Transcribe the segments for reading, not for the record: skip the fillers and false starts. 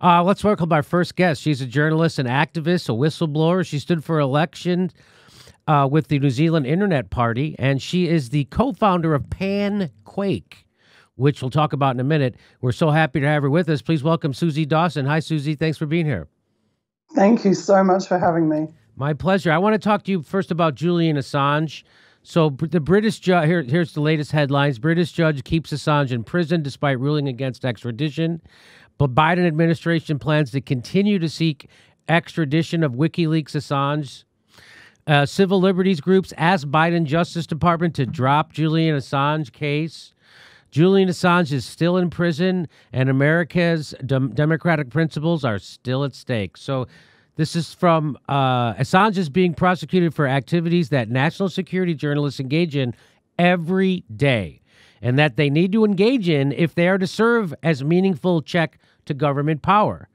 Let's welcome our first guest. She's a journalist, an activist, a whistleblower. She stood for election with the New Zealand Internet Party, and she is the co-founder of PanQuake, which we'll talk about in a minute. We're so happy to have her with us. Please welcome Susie Dawson. Hi, Susie. Thanks for being here. Thank you so much for having me. My pleasure. I want to talk to you first about Julian Assange. So the British judge, here's the latest headlines. British judge keeps Assange in prison despite ruling against extradition. But Biden administration plans to continue to seek extradition of WikiLeaks Assange. Civil liberties groups ask Biden Justice Department to drop Julian Assange case. Julian Assange is still in prison, and America's democratic principles are still at stake. So this is from Assange is being prosecuted for activities that national security journalists engage in every day, and that they need to engage in if they are to serve as meaningful check to government power.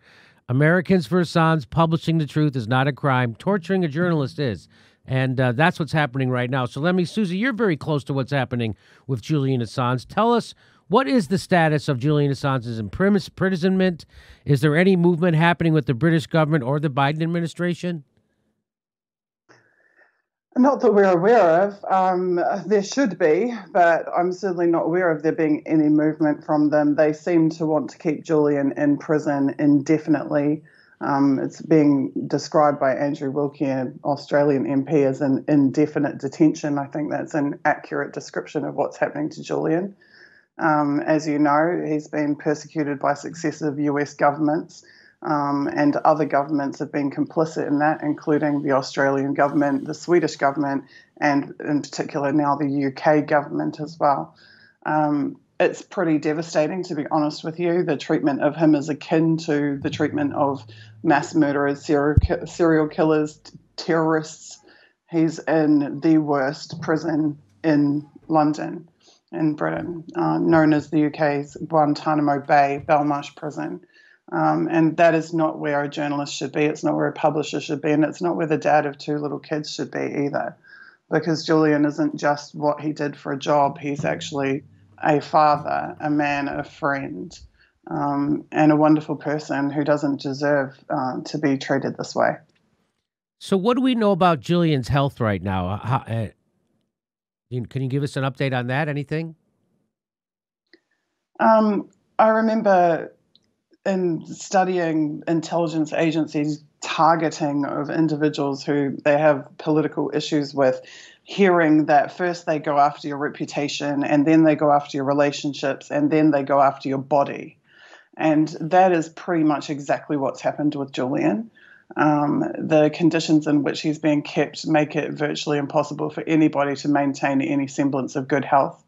Americans for Assange, publishing the truth is not a crime. Torturing a journalist is. And that's what's happening right now. So Susie, you're very close to what's happening with Julian Assange. Tell us, what is the status of Julian Assange's imprisonment? Is there any movement happening with the British government or the Biden administration? Not that we're aware of. There should be, but I'm certainly not aware of there being any movement from them. They seem to want to keep Julian in prison indefinitely. It's being described by Andrew Wilkie, an Australian MP, as an indefinite detention. I think that's an accurate description of what's happening to Julian. As you know, he's been persecuted by successive US governments, and other governments have been complicit in that, including the Australian government, the Swedish government, and in particular now the UK government as well. It's pretty devastating, to be honest with you. The treatment of him is akin to the treatment of mass murderers, serial killers, terrorists. He's in the worst prison in London, in Britain, known as the UK's Guantanamo Bay, Belmarsh prison. And that is not where a journalist should be. It's not where a publisher should be. And it's not where the dad of two little kids should be either. Because Julian isn't just what he did for a job. He's actually a father, a man, a friend, and a wonderful person who doesn't deserve to be treated this way. So what do we know about Julian's health right now? Can you give us an update on that? Anything? I remember in studying intelligence agencies' targeting of individuals who they have political issues with, hearing that first they go after your reputation, and then they go after your relationships, and then they go after your body. And that is pretty much exactly what's happened with Julian. The conditions in which he's being kept make it virtually impossible for anybody to maintain any semblance of good health.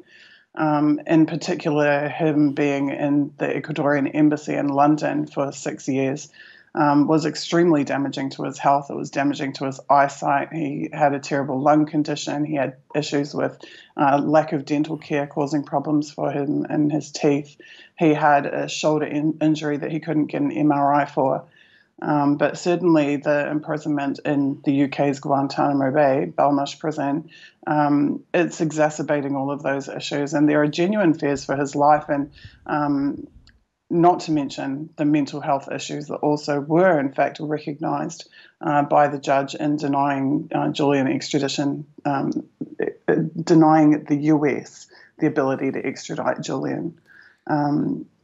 In particular, him being in the Ecuadorian embassy in London for 6 years was extremely damaging to his health. It was damaging to his eyesight. He had a terrible lung condition. He had issues with lack of dental care causing problems for him in his teeth. He had a shoulder injury that he couldn't get an MRI for. But certainly the imprisonment in the UK's Guantanamo Bay, Belmarsh prison, it's exacerbating all of those issues. And there are genuine fears for his life, and not to mention the mental health issues that also were, in fact, recognised by the judge in denying Julian extradition, denying the US the ability to extradite Julian.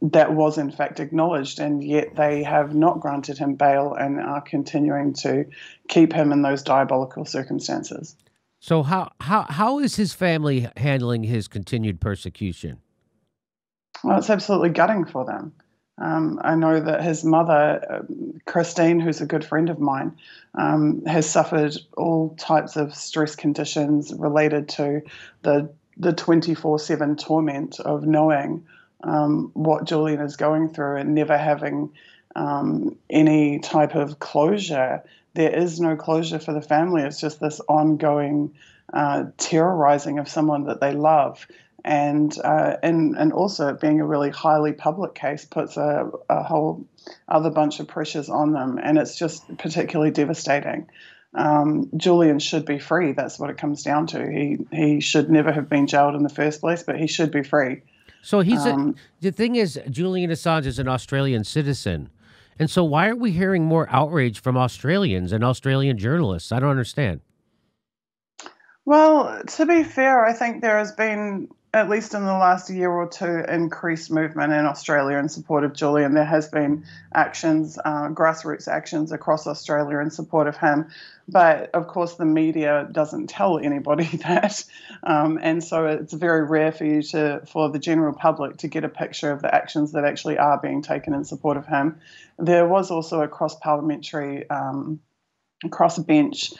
That was, in fact, acknowledged, and yet they have not granted him bail and are continuing to keep him in those diabolical circumstances. So how is his family handling his continued persecution? Well, it's absolutely gutting for them. I know that his mother, Christine, who's a good friend of mine, has suffered all types of stress conditions related to the 24/7 torment of knowing what Julian is going through and never having any type of closure. There is no closure for the family. It's just this ongoing terrorizing of someone that they love. And also it being a really highly public case puts a whole other bunch of pressures on them. And it's just particularly devastating. Julian should be free. That's what it comes down to. He should never have been jailed in the first place, but he should be free. So the thing is, Julian Assange is an Australian citizen, And so why aren't we hearing more outrage from Australians and Australian journalists? I don't understand. Well, to be fair, I think there has been, at least in the last year or two, increased movement in Australia in support of Julian. There has been actions, grassroots actions across Australia in support of him. But of course, the media doesn't tell anybody that. And so it's very rare for the general public to get a picture of the actions that actually are being taken in support of him. There was also a cross-parliamentary cross-bench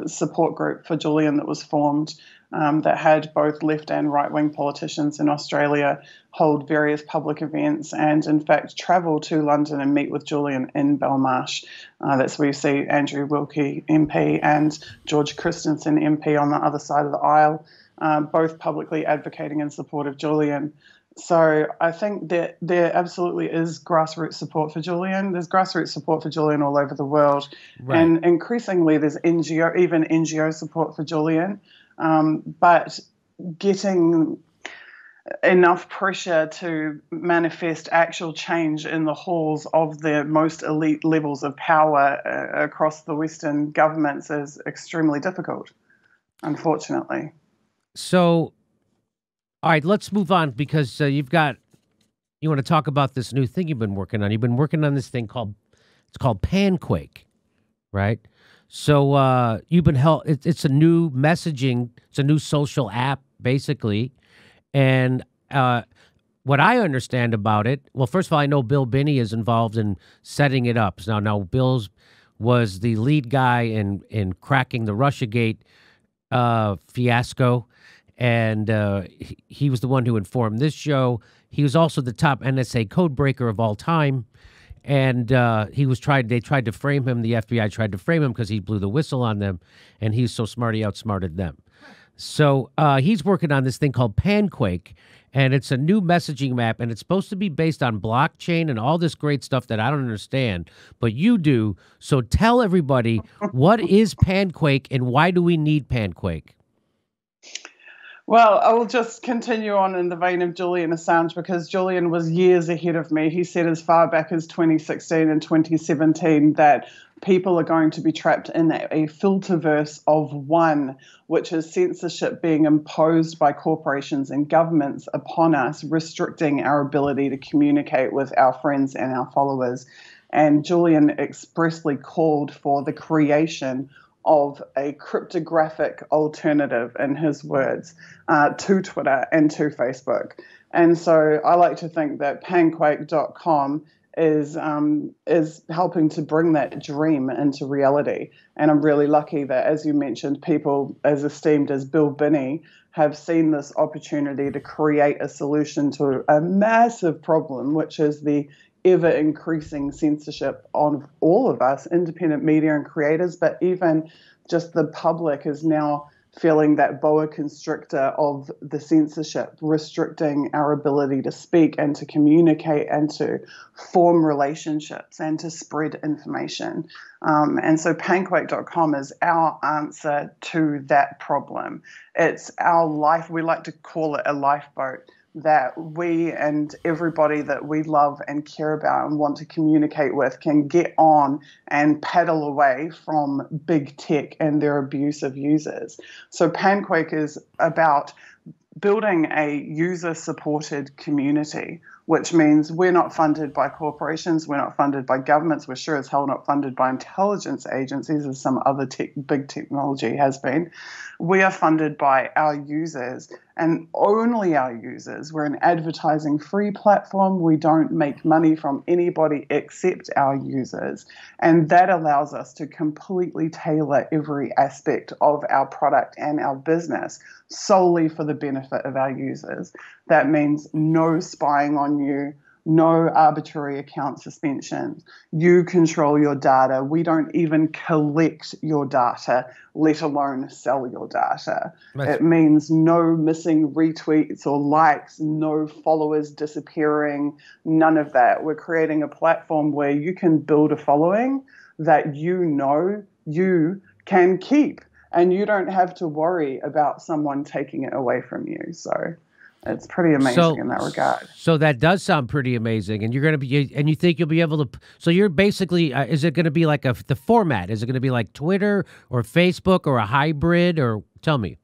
support group for Julian that was formed that had both left and right-wing politicians in Australia hold various public events and, in fact, travel to London and meet with Julian in Belmarsh. That's where you see Andrew Wilkie MP and George Christensen MP on the other side of the aisle, both publicly advocating in support of Julian. So I think that there absolutely is grassroots support for Julian. There's grassroots support for Julian all over the world. Right. And increasingly there's even NGO support for Julian. But getting enough pressure to manifest actual change in the halls of the most elite levels of power across the Western governments is extremely difficult, unfortunately. So, all right, let's move on because you want to talk about this new thing you've been working on. You've been working on this thing called PanQuake, right? So you've been it's a new messaging, it's a new social app, basically. And what I understand about it, well, first of all, I know Bill Binney is involved in setting it up. Now Bill's was the lead guy in cracking the Russiagate fiasco. And he was the one who informed this show. He was also the top NSA code breaker of all time. And they tried to frame him. The FBI tried to frame him because he blew the whistle on them. And he's so smart, he outsmarted them. So he's working on this thing called PanQuake. And it's a new messaging map. And it's supposed to be based on blockchain and all this great stuff that I don't understand. But you do. So tell everybody, what is PanQuake and why do we need PanQuake? Well, I will just continue on in the vein of Julian Assange because Julian was years ahead of me. He said as far back as 2016 and 2017 that people are going to be trapped in a filterverse of one, which is censorship being imposed by corporations and governments upon us, restricting our ability to communicate with our friends and our followers. And Julian expressly called for the creation of a cryptographic alternative, in his words, to Twitter and to Facebook. And so I like to think that PanQuake.com is helping to bring that dream into reality. And I'm really lucky that, as you mentioned, people as esteemed as Bill Binney have seen this opportunity to create a solution to a massive problem, which is the ever-increasing censorship on all of us, independent media and creators, but even just the public is now feeling that boa constrictor of the censorship, restricting our ability to speak and to communicate and to form relationships and to spread information. And so PanQuake.com is our answer to that problem. It's our life, we like to call it a lifeboat, that we and everybody that we love and care about and want to communicate with can get on and paddle away from big tech and their abusive users. So PanQuake is about building a user-supported community, which means we're not funded by corporations, we're not funded by governments, we're sure as hell not funded by intelligence agencies as some other big technology has been. We are funded by our users and only our users. We're an advertising-free platform. We don't make money from anybody except our users. And that allows us to completely tailor every aspect of our product and our business solely for the benefit of our users. That means no spying on you, no arbitrary account suspensions. You control your data. We don't even collect your data, let alone sell your data. It means no missing retweets or likes, no followers disappearing, none of that. We're creating a platform where you can build a following that you can keep, and you don't have to worry about someone taking it away from you. So it's pretty amazing in that regard. So that does sound pretty amazing, and you're going to be, and you think you'll be able to. So you're basically, is it going to be like the format? Is it going to be like Twitter or Facebook or a hybrid? Or tell me.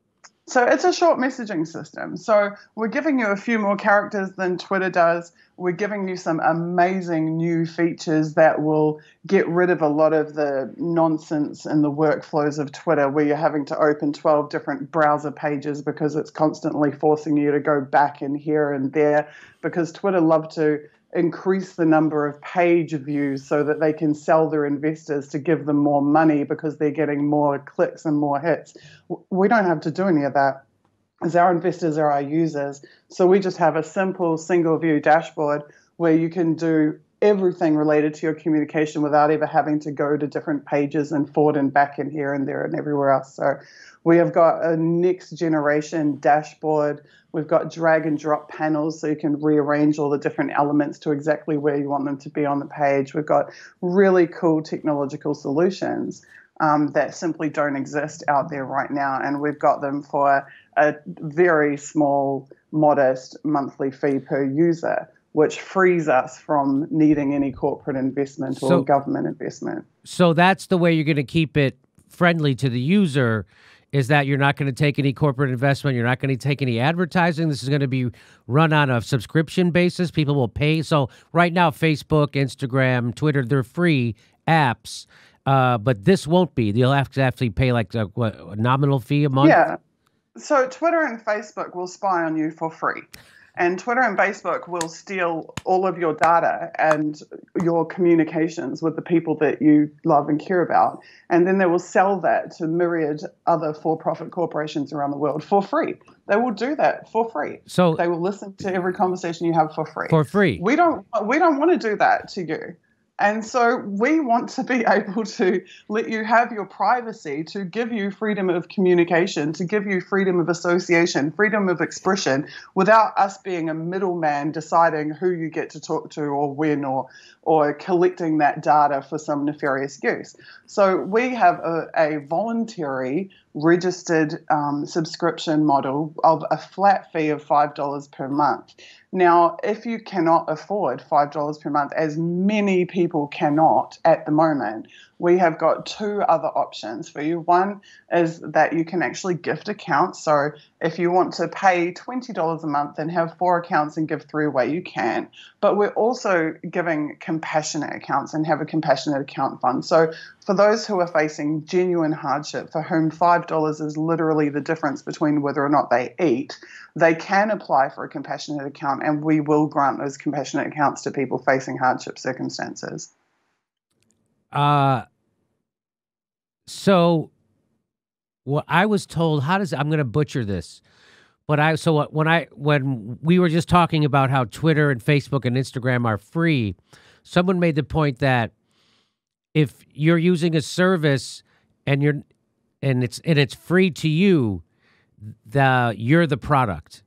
So it's a short messaging system. So we're giving you a few more characters than Twitter does. We're giving you some amazing new features that will get rid of a lot of the nonsense in the workflows of Twitter, where you're having to open 12 different browser pages because it's constantly forcing you to go back in here and there, because Twitter love to increase the number of page views so that they can sell their investors to give them more money because they're getting more clicks and more hits. We don't have to do any of that, as our investors are our users. So we just have a simple single view dashboard where you can do everything related to your communication without ever having to go to different pages and forward and back in here and there and everywhere else. So we have got a next generation dashboard. We've got drag and drop panels so you can rearrange all the different elements to exactly where you want them to be on the page. We've got really cool technological solutions that simply don't exist out there right now. And we've got them for a very small, modest monthly fee per user, which frees us from needing any corporate investment or government investment. So that's the way you're going to keep it friendly to the user, is that you're not going to take any corporate investment. You're not going to take any advertising. This is going to be run on a subscription basis. People will pay. So right now, Facebook, Instagram, Twitter, they're free apps, but this won't be. You'll have to actually pay like a nominal fee a month? Yeah. So Twitter and Facebook will spy on you for free. And Twitter and Facebook will steal all of your data and your communications with the people that you love and care about. And then they will sell that to myriad other for-profit corporations around the world for free. They will do that for free. So they will listen to every conversation you have for free. For free. We don't want to do that to you. And so we want to be able to let you have your privacy, to give you freedom of communication, to give you freedom of association, freedom of expression, without us being a middleman deciding who you get to talk to or when, or collecting that data for some nefarious use. So we have a voluntary registered subscription model of a flat fee of $5 per month. Now, if you cannot afford $5 per month, as many people cannot at the moment, we have got two other options for you. One is that you can actually gift accounts. So if you want to pay $20 a month and have 4 accounts and give 3 away, you can. But we're also giving compassionate accounts and have a compassionate account fund. So for those who are facing genuine hardship, for whom $5 is literally the difference between whether or not they eat, they can apply for a compassionate account, and we will grant those compassionate accounts to people facing hardship circumstances. So what I was told, I'm going to butcher this, but when we were just talking about how Twitter and Facebook and Instagram are free, someone made the point that if you're using a service and it's free to you, you're the product.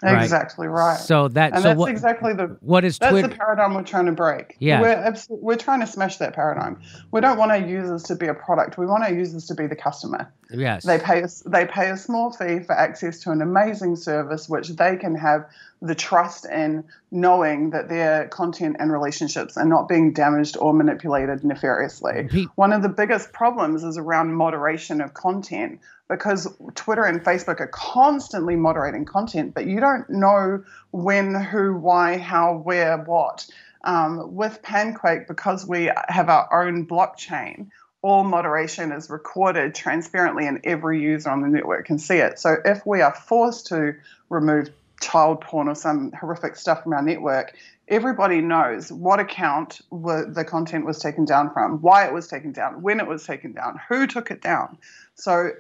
Right? Exactly right. So that's exactly that's the paradigm we're trying to break. Yeah, we're trying to smash that paradigm. We don't want our users to be a product. We want our users to be the customer. Yes, they pay a small fee for access to an amazing service, which they can have the trust in, knowing that their content and relationships are not being damaged or manipulated nefariously. One of the biggest problems is around moderation of content, because Twitter and Facebook are constantly moderating content, but you don't know when, who, why, how, where, what. With PanQuake, because we have our own blockchain, all moderation is recorded transparently and every user on the network can see it. So if we are forced to remove child porn or some horrific stuff from our network, everybody knows what account the content was taken down from, why it was taken down, when it was taken down, who took it down. So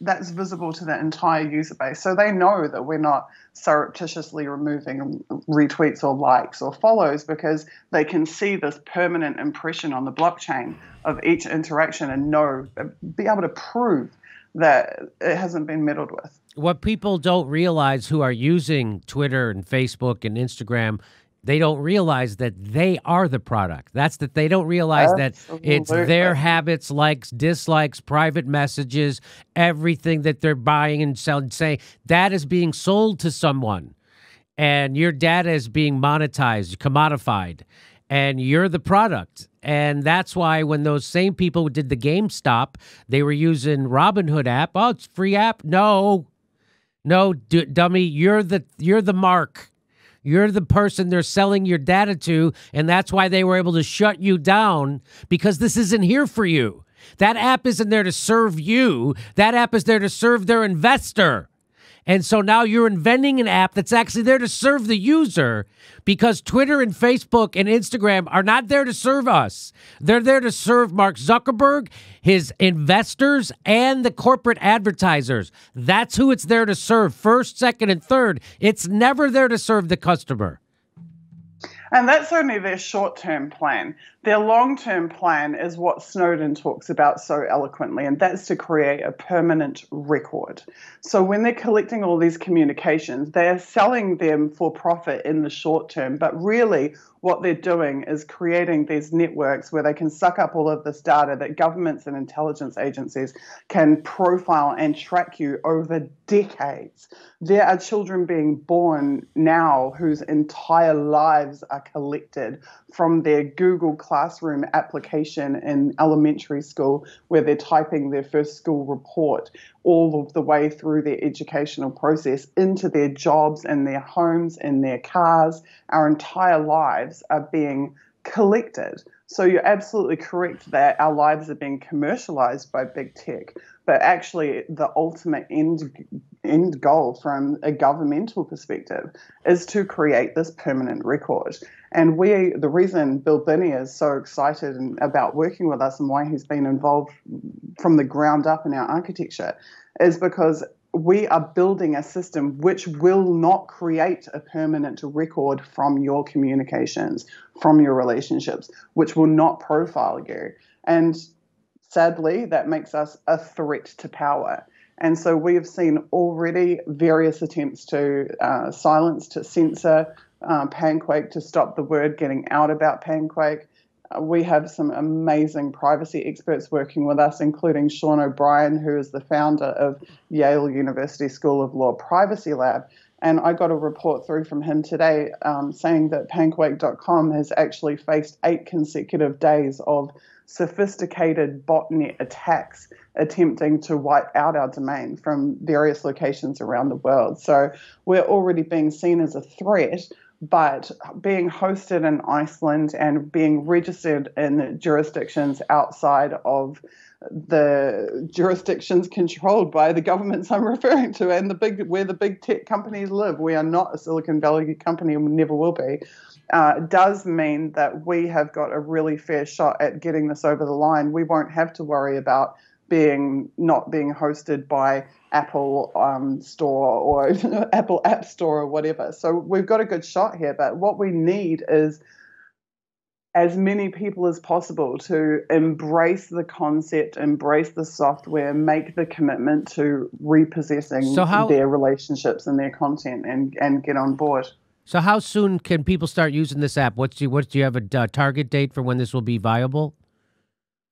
that's visible to the entire user base. So they know that we're not surreptitiously removing retweets or likes or follows, because they can see this permanent impression on the blockchain of each interaction and be able to prove that it hasn't been meddled with. What people don't realize who are using Twitter and Facebook and Instagram They don't realize that they are the product. That's that they don't realize that it's their habits, likes, dislikes, private messages, everything that they're buying and selling, saying that is being sold to someone. And your data is being monetized, commodified, and you're the product. And that's why when those same people who did the GameStop, they were using Robinhood app. Oh, it's a free app. No, dummy, you're the mark. You're the person they're selling your data to, and that's why they were able to shut you down, because this isn't here for you. That app isn't there to serve you. That app is there to serve their investor. And so now you're inventing an app that's actually there to serve the user, because Twitter and Facebook and Instagram are not there to serve us. They're there to serve Mark Zuckerberg, his investors, and the corporate advertisers. That's who it's there to serve, first, second, and third. It's never there to serve the customer. And that's only their short-term plan. Their long-term plan is what Snowden talks about so eloquently, and that's to create a permanent record. So when they're collecting all these communications, they are selling them for profit in the short term, but really what they're doing is creating these networks where they can suck up all of this data that governments and intelligence agencies can profile and track you over decades. There are children being born now whose entire lives are collected from their Google Classroom application in elementary school, where they're typing their first school report, all of the way through their educational process into their jobs and their homes and their cars. Our entire lives are being collected. So you're absolutely correct that our lives are being commercialized by big tech, but actually the ultimate end goal from a governmental perspective is to create this permanent record. And the reason Bill Binney is so excited about working with us and why he's been involved from the ground up in our architecture is because we are building a system which will not create a permanent record from your communications, from your relationships, which will not profile you. And sadly, that makes us a threat to power. And so we have seen already various attempts to silence, to censor PanQuake, to stop the word getting out about PanQuake. We have some amazing privacy experts working with us, including Sean O'Brien, who is the founder of Yale University School of Law Privacy Lab. And I got a report through from him today saying that PanQuake.com has actually faced 8 consecutive days of sophisticated botnet attacks attempting to wipe out our domain from various locations around the world. So we're already being seen as a threat, but being hosted in Iceland and being registered in jurisdictions outside of the jurisdictions controlled by the governments I'm referring to, and where the big tech companies live. We are not a Silicon Valley company and we never will be. Does mean that we have got a really fair shot at getting this over the line. We won't have to worry about not being hosted by Apple Store or Apple App Store or whatever. So we've got a good shot here, but what we need is as many people as possible to embrace the concept, embrace the software, make the commitment to repossessing their relationships and their content and get on board. So how soon can people start using this app? Do you have a target date for when this will be viable?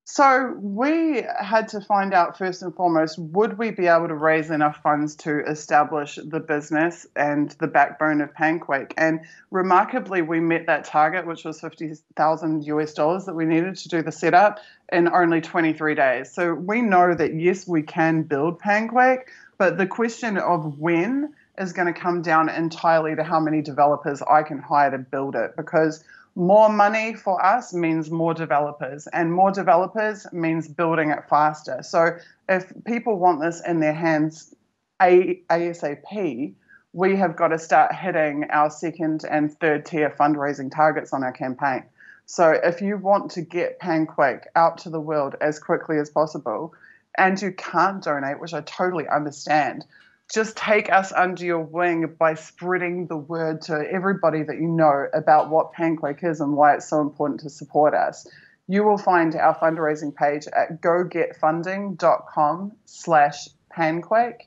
So we had to find out first and foremost, would we be able to raise enough funds to establish the business and the backbone of PanQuake? And remarkably, we met that target, which was $50,000 that we needed to do the setup in only 23 days. So we know that, yes, we can build PanQuake, but the question of when is going to come down entirely to how many developers I can hire to build it, because more money for us means more developers, and more developers means building it faster. So if people want this in their hands ASAP, we have got to start hitting our second and third tier fundraising targets on our campaign. So if you want to get PanQuake out to the world as quickly as possible, and you can't donate, which I totally understand, just take us under your wing by spreading the word to everybody that you know about what PanQuake is and why it's so important to support us. You will find our fundraising page at gogetfunding.com/PanQuake.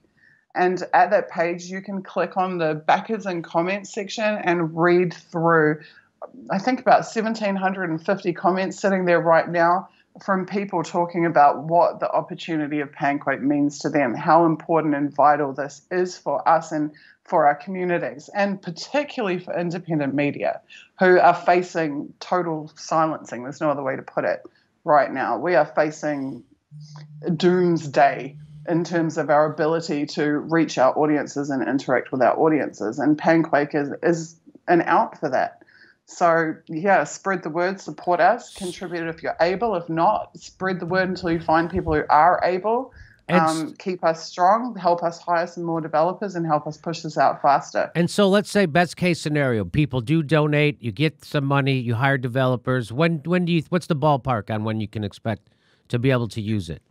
And at that page, you can click on the backers and comments section and read through, I think, about 1,750 comments sitting there right now from people talking about what the opportunity of PanQuake means to them, how important and vital this is for us and for our communities, and particularly for independent media who are facing total silencing. There's no other way to put it right now. We are facing doomsday in terms of our ability to reach our audiences and interact with our audiences. And PanQuake is an out for that. So, yeah, spread the word, support us, contribute if you're able. If not, spread the word until you find people who are able. Keep us strong, help us hire some more developers, and help us push this out faster. And so let's say best case scenario, people do donate, you get some money, you hire developers. When do you, what's the ballpark on when you can expect to be able to use it?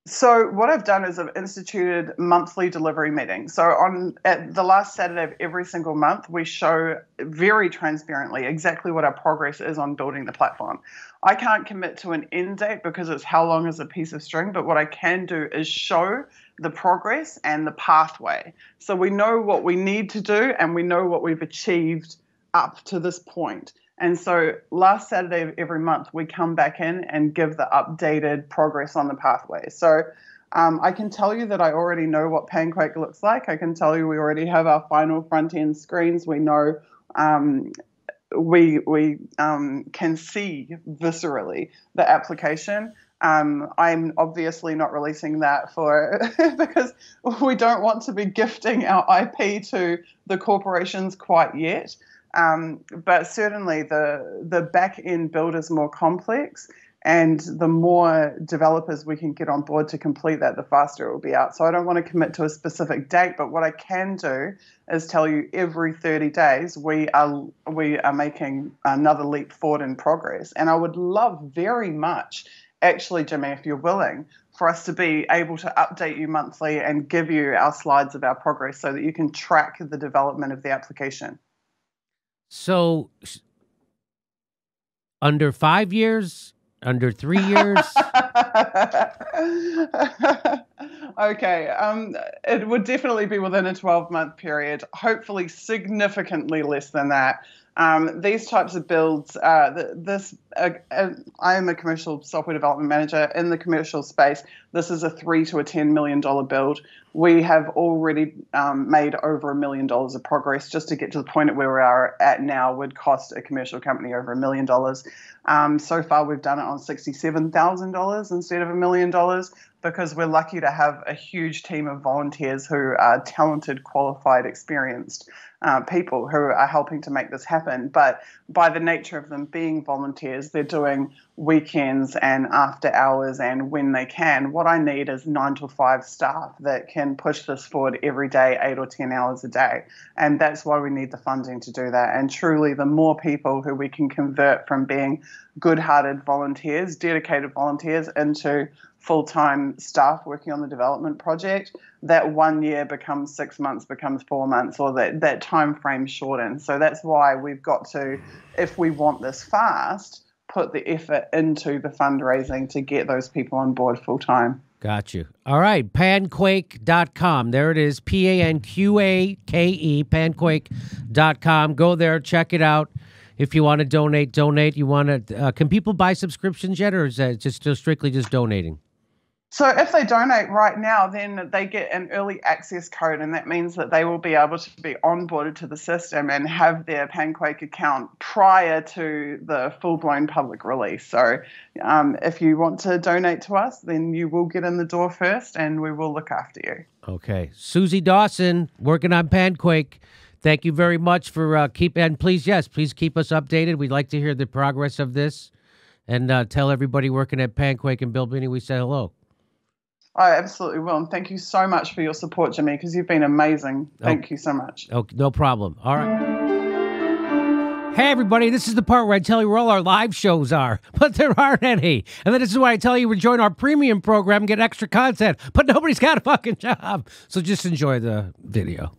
So what I've done is I've instituted monthly delivery meetings. So at the last Saturday of every single month, we show very transparently exactly what our progress is on building the platform. I can't commit to an end date because it's how long is a piece of string, but what I can do is show the progress and the pathway. So we know what we need to do and we know what we've achieved up to this point. And so last Saturday of every month, we come back in and give the updated progress on the pathway. So I can tell you that I already know what PanQuake looks like. I can tell you we already have our final front-end screens. We know we can see viscerally the application. I'm obviously not releasing that because we don't want to be gifting our IP to the corporations quite yet. But certainly the back-end build is more complex, and the more developers we can get on board to complete that, the faster it will be out. So I don't want to commit to a specific date, but what I can do is tell you every 30 days we are making another leap forward in progress. And I would love very much, actually, Jimmy, if you're willing, for us to be able to update you monthly and give you our slides of our progress so that you can track the development of the application. So, under 5 years, under 3 years? Okay. It would definitely be within a 12-month period, hopefully significantly less than that. These types of builds, I am a commercial software development manager in the commercial space. This is a $3 to $10 million build. We have already made over $1 million of progress. Just to get to the point at where we are at now would cost a commercial company over $1 million. So far, we've done it on $67,000 instead of $1 million because we're lucky to have a huge team of volunteers who are talented, qualified, experienced people who are helping to make this happen. But by the nature of them being volunteers, they're doing weekends and after hours and when they can. What I need is 9 to 5 staff that can push this forward every day, 8 or 10 hours a day. And that's why we need the funding to do that. And truly, the more people who we can convert from being good-hearted volunteers, dedicated volunteers, into full-time staff working on the development project, that 1 year becomes 6 months, becomes 4 months, or that time frame shortens. So that's why we've got to, if we want this fast, put the effort into the fundraising to get those people on board full-time. Got you. All right, PanQuake.com. There it is, PanQuake, PanQuake.com. Go there, check it out. If you want to donate. You want to? Can people buy subscriptions yet, or is that just still strictly just donating? So if they donate right now, then they get an early access code, and that means that they will be able to be onboarded to the system and have their PanQuake account prior to the full-blown public release. So if you want to donate to us, then you will get in the door first, and we will look after you. Okay. Susie Dawson, working on PanQuake. Thank you very much for and please keep us updated. We'd like to hear the progress of this, and tell everybody working at PanQuake and Bill Binney we say hello. I absolutely will. And thank you so much for your support, Jimmy, because you've been amazing. Thank you so much. Okay, no problem. All right. Hey, everybody, this is the part where I tell you where all our live shows are, but there aren't any. And then this is why I tell you to join our premium program and get extra content, but nobody's got a fucking job. So just enjoy the video.